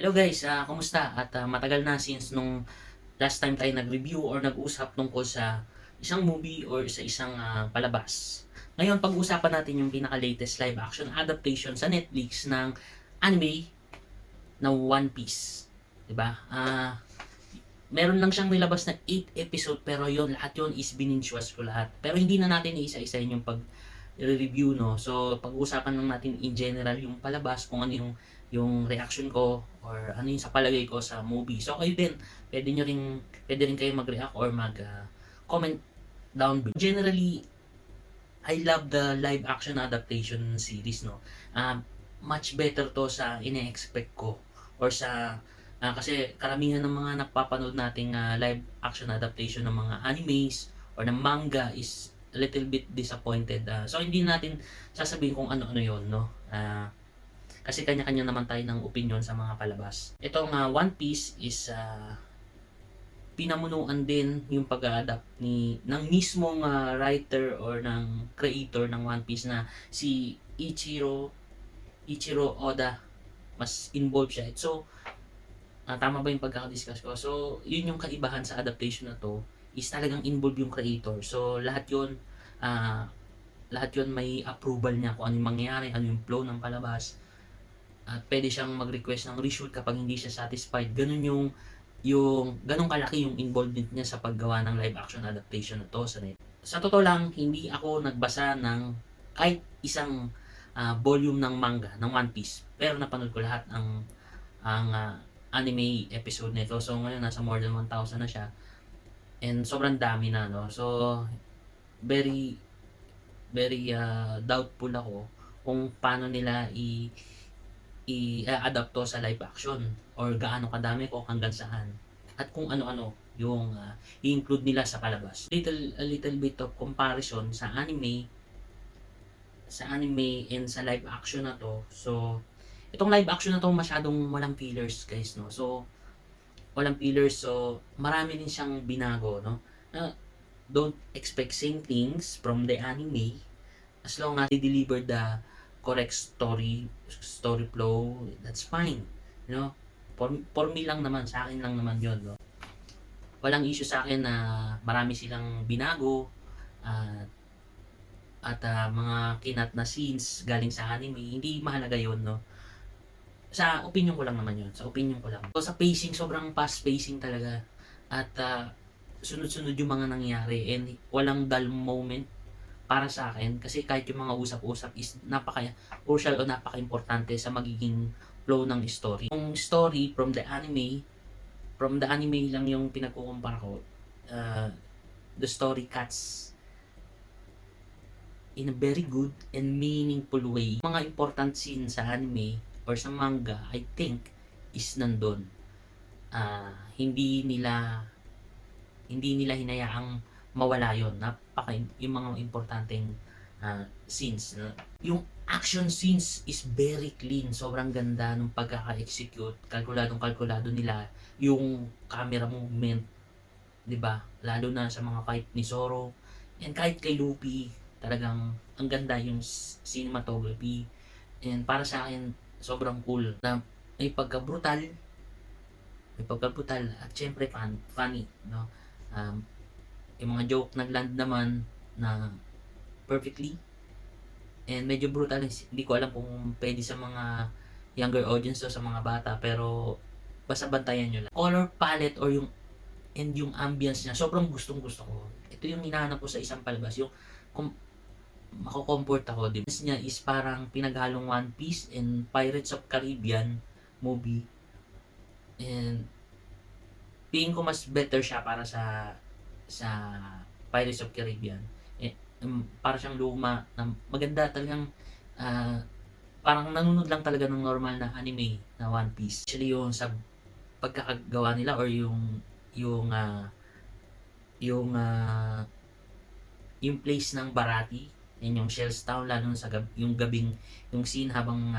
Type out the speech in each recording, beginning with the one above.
Hello guys, kumusta? Matagal na since nung last time tayo nag-review or nag-usap tungkol sa isang movie or sa isang palabas. Ngayon, pag-uusapan natin yung pinaka-latest live action adaptation sa Netflix ng anime na One Piece. 'Di ba? Meron lang siyang nilabas na 8 episode pero yon lahat yon is bininge-watch ko lahat. Pero hindi na natin iisa-isahin yung review, no. So pag-uusapan lang natin in general yung palabas, kung ano yung reaction ko or ano yung sa palagay ko sa movie. So kayo din, pwede rin kayo mag-react or comment down below. Generally, I love the live action adaptation series, no. Much better to sa ine-expect ko or sa kasi karamihan ng mga napapanood nating live action adaptation ng mga animes or ng manga is a little bit disappointed. So hindi natin sasabihin kung ano-ano 'yon, no. Kasi kanya-kanya naman tayo ng opinion sa mga palabas. Itong One Piece is pinamunuan din yung pag-a-adapt ng mismong writer or ng creator ng One Piece na si Ichiro Oda. Mas involved siya. So, tama ba yung pagkaka-discuss ko? So, yun yung kaibahan sa adaptation na to is talagang involved yung creator. So, ah, lahat yun may approval niya kung ano yung mangyayari, ano yung flow ng palabas. At pwede siyang mag-request ng reshoot kapag hindi siya satisfied. Ganun kalaki yung involvement niya sa paggawa ng live action adaptation na 'to sa Net. Sa totoo lang, hindi ako nagbasa ng kahit isang volume ng manga ng One Piece, pero napanood ko lahat ang anime episode nito. So ngayon nasa more than 1,000 na siya and sobrang dami na, 'no. So very very doubtful ako kung paano nila i-a-adapt 'to sa live action or gaano kadami o hanggang saan at kung ano-ano yung i-include nila sa palabas. A little bit of comparison sa anime and sa live action na 'to. So, itong live action na 'to masyadong walang fillers, guys, 'no. So, walang fillers, so marami din siyang binago, 'no. Uh, don't expect same things from the anime as long as they deliver the correct story flow, that's fine, you know. For me lang naman, sa akin lang naman 'yon, 'no. Walang issue sa akin na marami silang binago at mga kinat na scenes galing sa anime, hindi mahalaga 'yon, 'no. Sa opinyon ko lang naman 'yon, sa opinyon ko lang. So, sa pacing, sobrang fast pacing talaga at sunod-sunod yung mga nangyayari and walang dull moment para sa akin kasi kahit yung mga usap-usap is napaka-crucial o napaka-importante sa magiging flow ng story. Yung story from the anime lang yung pinagkukumpara ko, the story cuts in a very good and meaningful way. Mga important scene sa anime or sa manga, I think, is nandun. Hindi nila hinayaang mawala yon. Yung mga importanteng scenes. No? Yung action scenes is very clean. Sobrang ganda ng pagkaka-execute. Kalkuladong-kalkulado nila yung camera movement. 'Di ba? Lalo na sa mga fight ni Zoro. And kahit kay Luffy, talagang ang ganda yung cinematography. And para sa akin, sobrang cool na may pagka-brutal at syempre funny, no? Yung mga joke nagland naman na perfectly and medyo brutal. Hindi ko alam kung pwede sa mga younger audience o sa mga bata, pero basta bantayan nyo lang. Color palette or yung ambience niya, sobrang gustong-gusto ko. Ito yung hinahanap ko sa isang palabas, yung kung mako-comfort ako, di ba? Niya is parang pinaghalong One Piece and Pirates of Caribbean movie. And tingin ko mas better siya para sa Pirates of Caribbean. Para siyang luma na maganda talagang parang nanonood lang talaga ng normal na anime na One Piece. Actually yung sa pagkakagawa nila or yung ah, yung ah, yung place ng Barati, yan yung Shells Town, lalo na yung gabing yung scene habang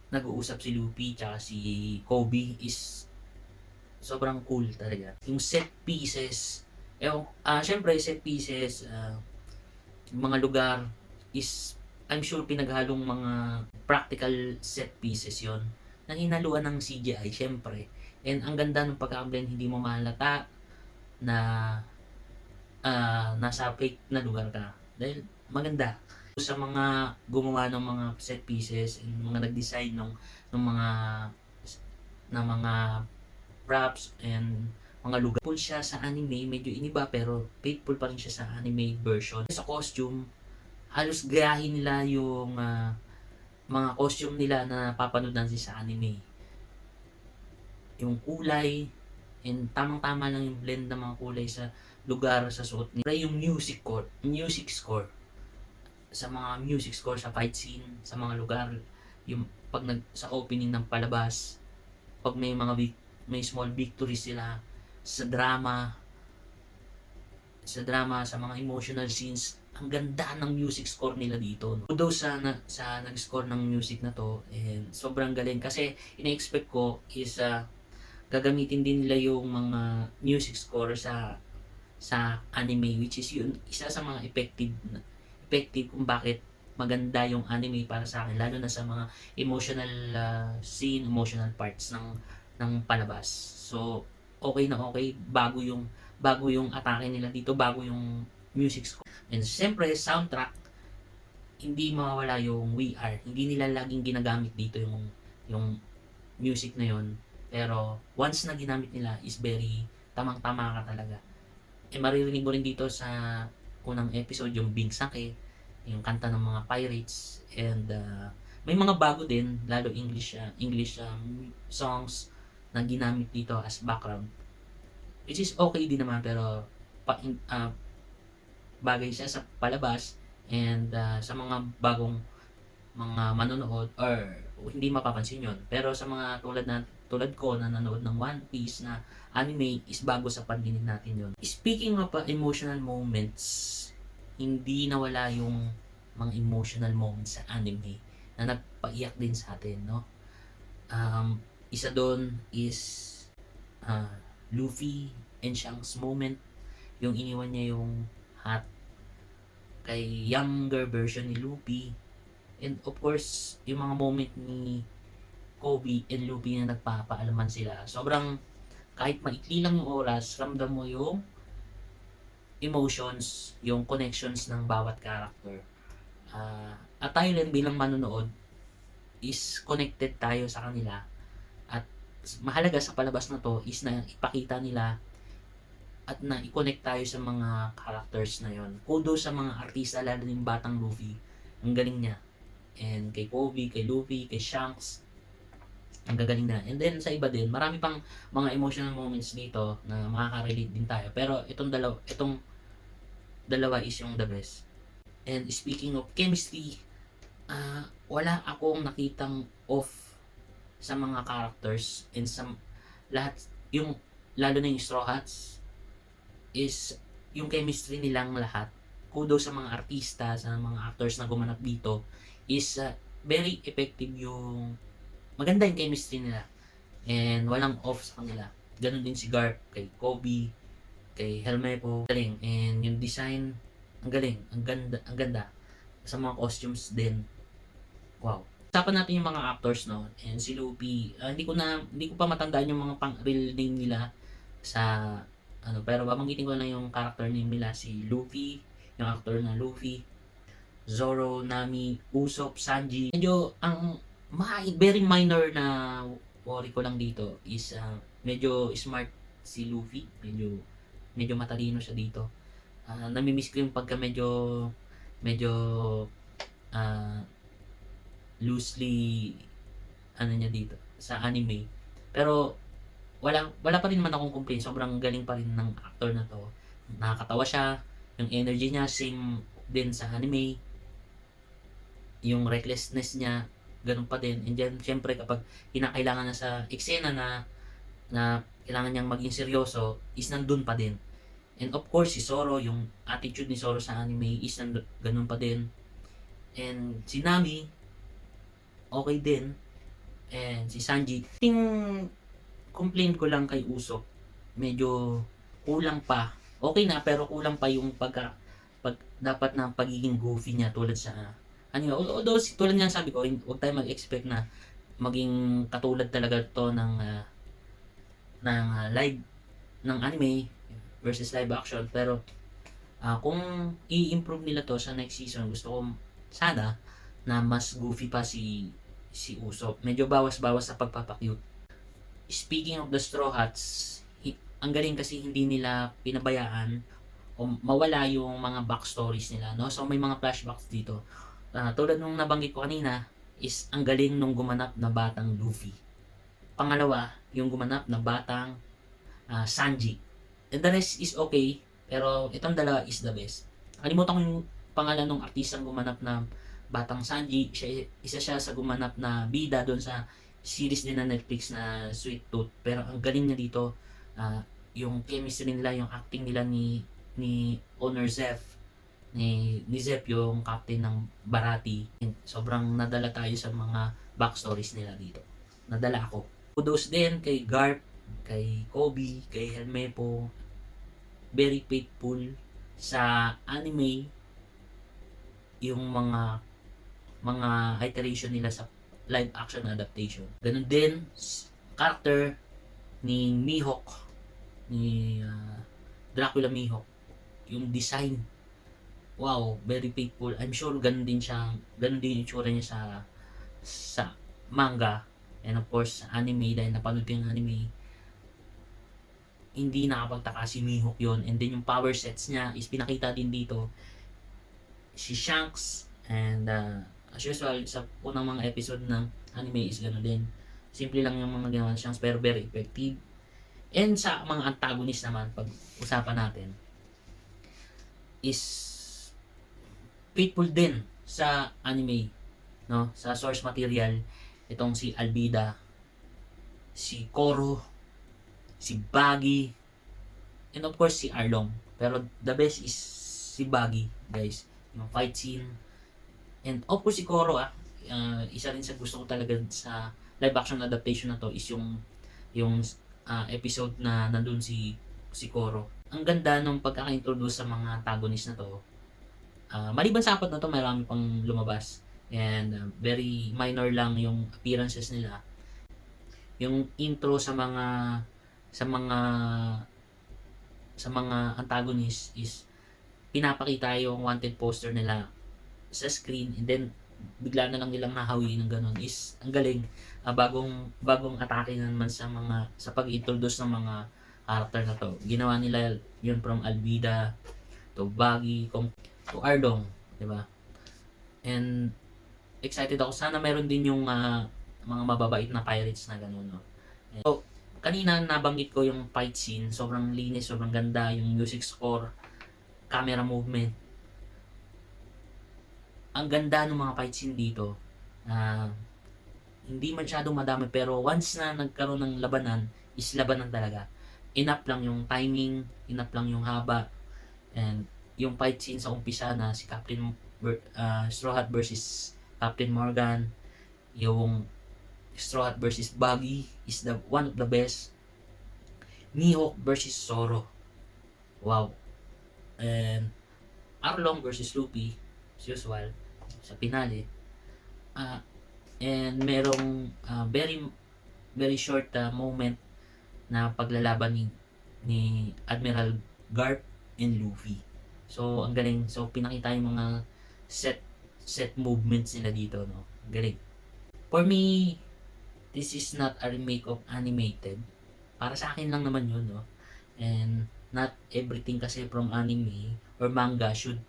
nag-uusap si Luffy tsaka si Kobe is sobrang cool talaga. Yung set pieces, syempre set pieces, yung mga lugar is I'm sure pinaghalong mga practical set pieces yon. ng hinaluan ng CGI syempre. And ang ganda ng pagkaka-blend, hindi mo mahalata na nasa fake na lugar ka. Dahil maganda. Sa mga gumawa ng mga set pieces and mga nag-design ng mga props and mga lugar. Faithful siya sa anime, medyo iniba pero faithful pa rin siya sa anime version. Sa costume, halos gayahin nila yung mga costume nila na napapanood natin sa anime. Yung kulay, and tamang-tama lang yung blend ng mga kulay sa lugar, sa suot nila. Yung music score, sa mga music score, sa fight scene, sa mga lugar, yung sa opening ng palabas, pag may small victories sila, sa sa mga emotional scenes, ang ganda ng music score nila dito. No? Although sa nag-score ng music na to, and sobrang galing kasi ina-expect ko is gagamitin din nila yung mga music score sa anime, which is yun isa sa mga effective kung bakit maganda yung anime para sa akin, lalo na sa mga emotional scene, emotional parts ng palabas. So okay na okay, bago yung atake nila dito, bago yung music score. And siyempre soundtrack, hindi mawawala yung We Are. Hindi nila laging ginagamit dito yung music na yon, pero once na ginamit nila is very tamang-tama ka talaga. Eh maririnig mo rin dito sa unang episode yung Bing Sake, yung kanta ng mga pirates, and may mga bago din, lalo English songs na ginamit dito as background, which is okay din naman, pero bagay siya sa palabas and sa mga bagong mga manonood, or hindi mapapansin yon. Pero sa mga tulad ko na nanood ng One Piece na anime, is bago sa pandinig natin yon. Speaking of emotional moments, hindi nawala yung mga emotional moments sa anime na nagpaiyak din sa atin, no? Isa doon is Luffy and Shanks moment, yung iniwan niya yung hat kay younger version ni Luffy. And of course, yung mga moment ni Kobe and Luffy na nagpapaalaman sila. Sobrang, kahit maikli lang yung oras, ramdam mo yung emotions, yung connections ng bawat character. At tayo rin bilang manonood is connected tayo sa kanila. At mahalaga sa palabas na to is na ipakita nila at na i-connect tayo sa mga characters na yon. Kudos sa mga artista, lalo yung batang Luffy. Ang galing niya. And kay Kobe, kay Luffy, kay Shanks, ang gagaling na. And then sa iba din, marami pang mga emotional moments dito na makaka-relate din tayo. Pero itong dalawa is yung the best. And speaking of chemistry, wala akong nakitang off sa mga characters and sa lahat, yung lalo na yung Straw Hats, is yung chemistry nilang lahat. Kudos sa mga artista, sa mga actors na gumanap dito, is very effective yung maganda yung chemistry nila. And walang off sa kanila. Ganon din si Garp, kay Kobe, kay Helmepo. Galing. And yung design, ang galing. Ang ganda. Sa mga costumes din. Wow. Usapan natin yung mga actors, no? And si Luffy, hindi ko pa matandaan yung mga real name nila sa pero babanggitin ko lang yung character name nila, si Luffy, yung actor na Luffy, Zoro, Nami, Usopp, Sanji. Medyo very minor na worry ko lang dito is medyo smart si Luffy, medyo matalino siya dito. Nami-miss ko yung pagka medyo loosely niya dito sa anime. Pero wala pa rin naman akong complaint. Sobrang galing pa rin ng actor na to. Nakakatawa siya. Yung energy niya, same din sa anime. Yung recklessness niya, ganun pa din. And then, syempre, kapag kinakailangan na sa eksena na kailangan niyang maging seryoso, is nandun pa din. And of course, si Zoro, yung attitude ni Zoro sa anime is ganun pa din. And si Nami, okay din. And si Sanji, yung complaint ko lang kay Usopp, medyo kulang pa. Okay na, pero kulang pa yung pag dapat na pagiging goofy niya tulad sa although tulad nga sabi ko, huwag tayo mag-expect na maging katulad talaga 'to ng live ng anime versus live action. Pero kung i-improve nila 'to sa next season, gusto ko sana na mas goofy pa si Usopp. Medyo bawas-bawas sa pagpapa-cute. Speaking of the Straw Hats, ang galing kasi hindi nila pinabayaan o mawala yung mga backstories nila, no? So may mga flashbacks dito. Tulad nung nabanggit ko kanina is ang galing nung gumanap na batang Luffy. Pangalawa, yung gumanap na batang Sanji. And the rest is okay, pero itong dalawa is the best. Nakalimutan ko yung pangalan ng artistang gumanap na batang Sanji. Isa siya sa gumanap na bida doon sa series din na Netflix na Sweet Tooth. Pero ang galing niya dito, yung chemistry nila, yung acting nila ni Owner Zeph, ni Zeph yung captain ng Barati. Sobrang nadala tayo sa mga backstories nila dito. Nadala ako. Kudos din kay Garp, kay Kobe, kay Helmepo. Very faithful sa anime yung mga iteration nila sa live action adaptation. Ganun din character ni Mihawk, ni Dracula Mihawk, yung design, wow, very faithful. I'm sure ganun din yung itsura niya sa manga, and of course sa anime, dahil napanood ko yung anime, hindi nakapagtaka si Mihawk yon. And then yung power sets niya is pinakita din dito. Si Shanks, and as usual sa unang mga episode ng anime is gano'n din. Simple lang yung mga ginawa ni Shanks pero very effective. And sa mga antagonist naman, pag-usapan natin, is faithful din sa anime, no? Sa source material, itong si Alvida, si Koro, si Buggy, and of course si Arlong. Pero the best is si Buggy, guys. Yung fight scene, and of course si Koro, isa rin sa gusto ko talaga sa live action adaptation na to is yung episode na nandun si Koro. Ang ganda nung pagkaka-introduce sa mga antagonist na to. Maliban sa apat na to, marami pang lumabas, and very minor lang yung appearances nila. Yung intro sa mga antagonist is pinapakita yung wanted poster nila sa screen, and then bigla na lang nilang nahawiin ng ganun. Is ang galing. Bagong atake na naman sa pag-introduce ng mga character na to. Ginawa nila yun from Alvida to Buggy to Arlong, di ba? And excited ako, sana meron din yung mga mababait na pirates na ganun, no? So kanina nabanggit ko yung fight scene, sobrang linis, sobrang ganda, yung music score, camera movement. Ang ganda ng mga fight scene dito. Hindi masyadong madami, pero once na nagkaroon ng labanan, is labanan talaga. Enough lang yung timing, enough lang yung haba, and yung fight scene sa umpisa na si Straw Hat versus Captain Morgan, yung Straw Hat versus Buggy is one of the best. Mihawk versus Zoro, wow. And Arlong versus Luffy, as usual, sa finale. And merong very very short moment na paglalaban ni Admiral Garp and Luffy. So ang galing. So pinakita yung mga set movements nila dito, no. Galing. For me, this is not a remake of animated. Para sa akin lang naman yun, no. And not everything kasi from anime or manga should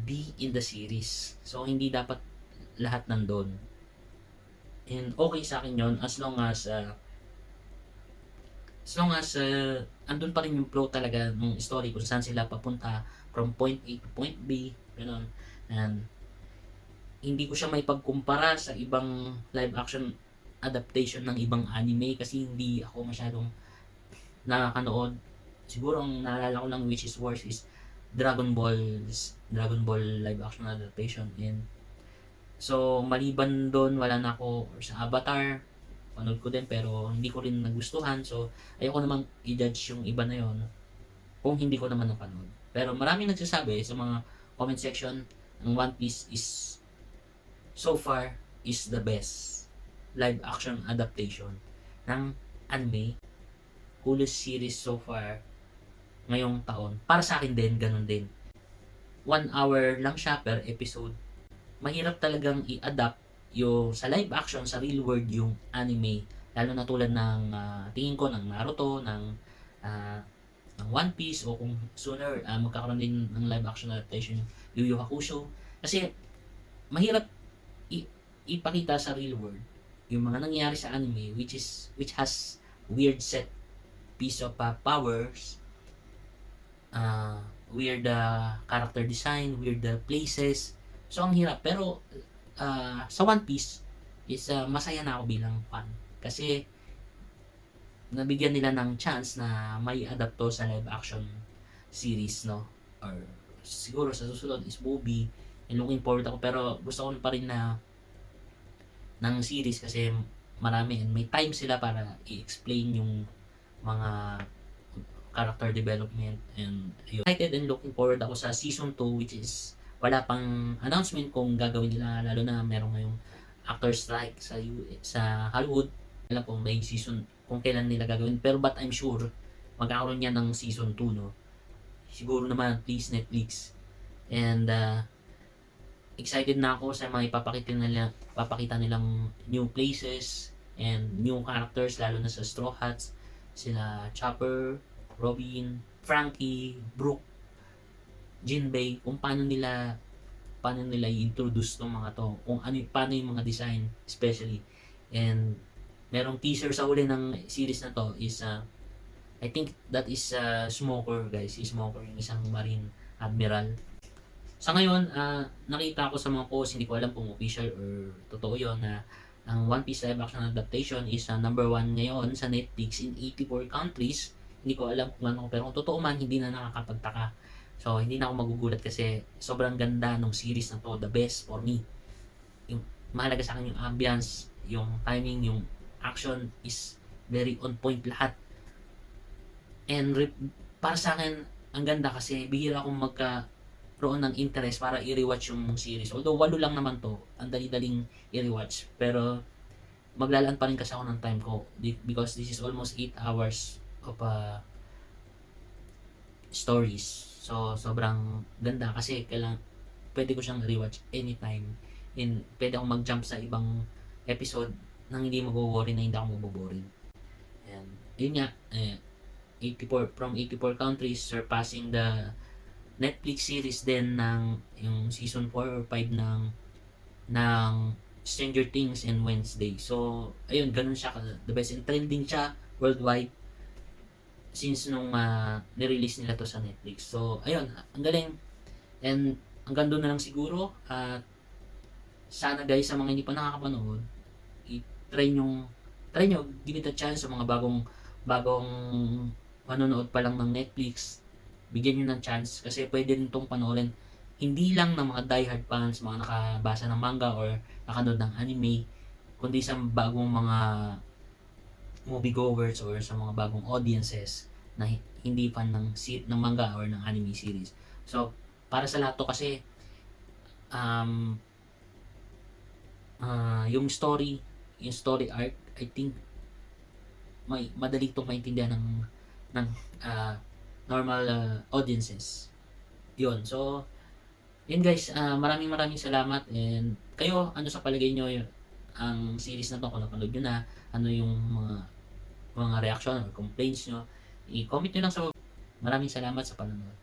be in the series. So hindi dapat lahat nandun. And okay sa akin yun as long as andun pa rin yung flow talaga ng story kung saan sila papunta from point A to point B, gano'n. And hindi ko siya may pagkumpara sa ibang live action adaptation ng ibang anime kasi hindi ako masyadong nakakanood. Siguro ang naalala ko lang which is worse is Dragon Ball live action adaptation. And so maliban doon, wala na ako. Or sa Avatar, panood ko din pero hindi ko rin nagustuhan. So ayoko namang i-judge yung iba na yon kung hindi ko naman napanood. Pero maraming nagsasabi sa mga comment section, ang One Piece is so far is the best live action adaptation ng anime coolest series so far ngayong taon. Para sa akin din, ganun din. 1 hour lang siya per episode. Mahirap talagang i-adapt yung sa live action, sa real world yung anime. Lalo na tulad ng tingin ko ng Naruto, ah, ng One Piece, o kung sooner magkakaroon din ng live action adaptation Yu Yu Hakusho. Kasi mahirap ipakita sa real world yung mga nangyayari sa anime which has weird set piece of powers, weird character design, weird places. So ang hirap, pero sa One Piece is masaya na ako bilang fan kasi nabigyan nila ng chance na may adapt to sa live action series, no, or siguro sa susunod is movie, and looking forward ako, pero gusto ko pa rin na ng series kasi marami and may time sila para i-explain yung mga character development, and yun. Excited and looking forward ako sa season 2, which is wala pang announcement kung gagawin nila, lalo na meron ngayong actor strike sa Hollywood. Alam kung may season, kung kailan nila gagawin, pero but I'm sure magkakaroon yan ng season 2, no. Siguro naman, please Netflix. And excited na ako sa mga papakita nilang new places and new characters, lalo na sa Straw Hats, sila Chopper, Robin, Frankie, Brook, Jinbei, kung paano nila i-introduce tong mga to, kung paano yung mga design especially. And merong teaser sa huli ng series na to is I think that is Smoker, guys. Si Smoker, yung isang marine admiral. Sa ngayon, nakita ko sa mga posts, hindi ko alam kung official or totoo yun, na ang One Piece live action adaptation is number 1 ngayon sa Netflix in 84 countries. Hindi ko alam kung ano, pero kung totoo man, hindi na nakakapagtaka. So, hindi na ako magugulat kasi sobrang ganda ng series na to, the best for me. Yung mahalaga sa akin yung ambience, yung timing, yung action is very on point lahat. And para sa akin, ang ganda kasi bihira akong magkaroon ng interest para i-rewatch yung series. Although 8 lang naman to, ang dali-daling i-rewatch. Pero maglalaan pa rin kasi ako ng time ko because this is almost 8 hours of stories. So, sobrang ganda kasi pwede ko siyang rewatch anytime. And pwede akong mag-jump sa ibang episode nang hindi mag-worry na hindi ako maboboring. And yun nga, 84 countries, surpassing the Netflix series din ng yung season 4 or 5 ng Stranger Things and Wednesday. So, ayun, ganun siya, the best, and trending siya worldwide since nung nirelease nila to sa Netflix. So, ayun, ang galing. And hanggang doon na lang siguro. At sana guys, sa mga hindi pa nakakapanood, try nyo, give it a chance sa mga bagong manonood pa lang ng Netflix. Bigyan nyo ng chance kasi pwede rin itong panoorin hindi lang ng mga diehard fans, mga nakabasa ng manga or nakanood ng anime, kundi sa bagong mga moviegoers or sa mga bagong audiences na hindi fan ng manga or ng anime series. So, para sa lahat to kasi yung story arc, I think madali itong maintindihan ng normal audiences. Yun. So, yun guys, maraming salamat, and kayo, ano sa palagay nyo ang series na to, kung napanood nyo na, ano yung mga reaction or complaints nyo, i-comment nyo lang sa Maraming salamat sa panonood.